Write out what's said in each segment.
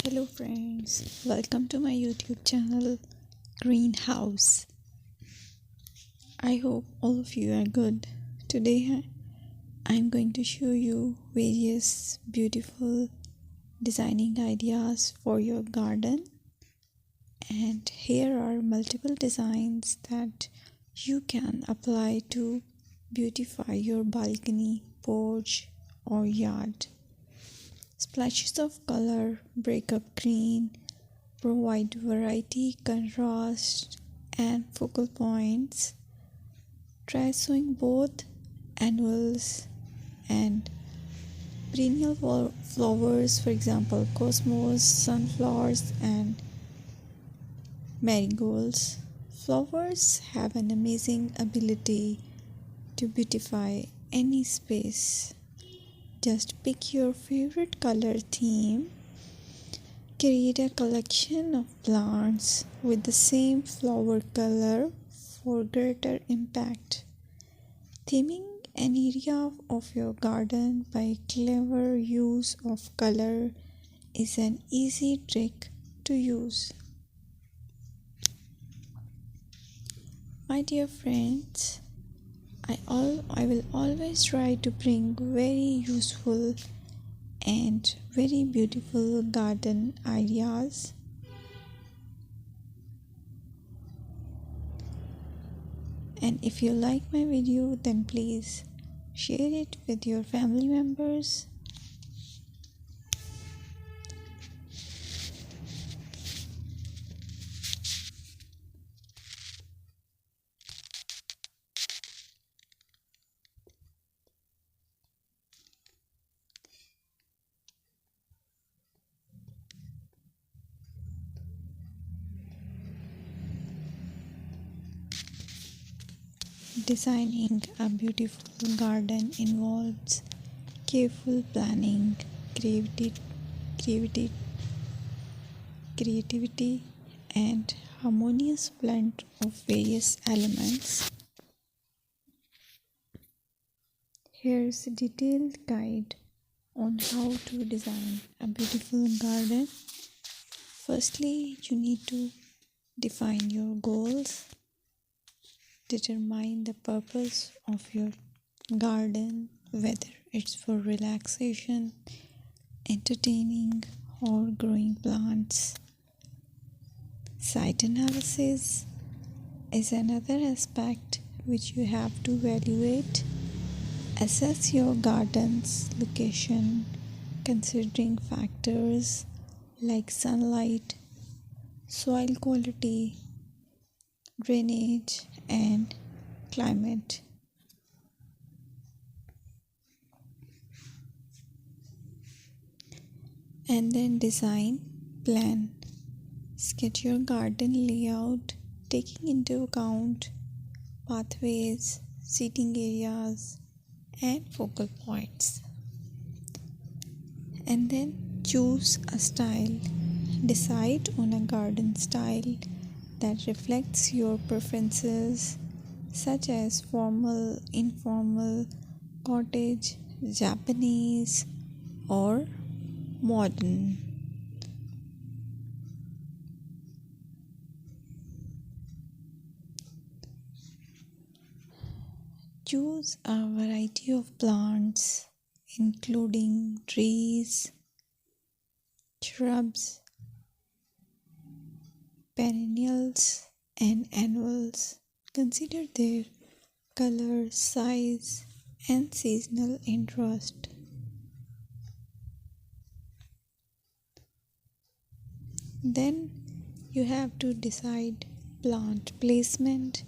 Hello friends, welcome to my YouTube channel Greenhouse. I hope all of you are good. Today I'm going to show you various beautiful designing ideas for your garden, and here are multiple designs that you can apply to beautify your balcony, porch or yard. Splashes of color break up green, provide variety, contrast, and focal points. Try sowing both annuals and perennial flowers, for example, cosmos, sunflowers, and marigolds. Flowers have an amazing ability to beautify any space. Just pick your favorite color theme. Create a collection of plants with the same flower color for greater impact. Theming an area of your garden by clever use of color is an easy trick to use. My dear friends, I will always try to bring very useful and very beautiful garden ideas. And if you like my video, then please share it with your family members. Designing a beautiful garden involves careful planning, creativity, creativity, and harmonious blend of various elements. Here's a detailed guide on how to design a beautiful garden. Firstly, you need to define your goals. Determine the purpose of your garden, whether it's for relaxation, entertaining, or growing plants. Site analysis is another aspect which you have to evaluate. Assess your garden's location, considering factors like sunlight, soil quality, drainage, and climate. And then design plan. Sketch your garden layout, taking into account pathways, seating areas, and focal points. And then choose a style. Decide on a garden style that reflects your preferences, such as formal, informal, cottage, Japanese, or modern. Choose a variety of plants, including trees, shrubs, perennials, and annuals. Consider their color, size, and seasonal interest. Then you have to decide plant placement.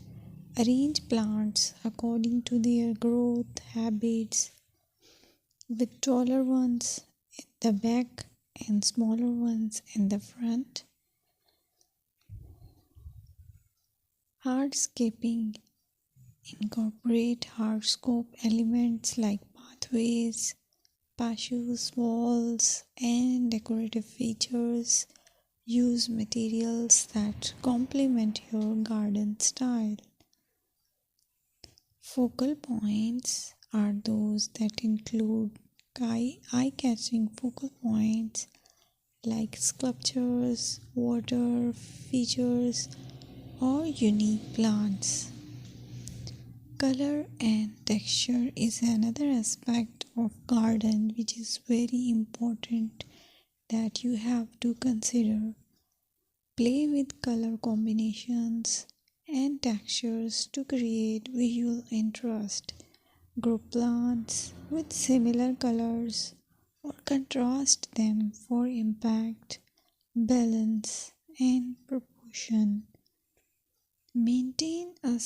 Arrange plants according to their growth habits, with taller ones in the back and smaller ones in the front. Hardscaping. Incorporate hardscape elements like pathways, patios, walls, and decorative features. Use materials that complement your garden style. Focal points are those that include eye-catching focal points like sculptures, water features, or unique plants. Color and texture is another aspect of garden which is very important that you have to consider. Play with color combinations and textures to create visual interest. Group plants with similar colors or contrast them for impact, balance, and proportion. Maintain a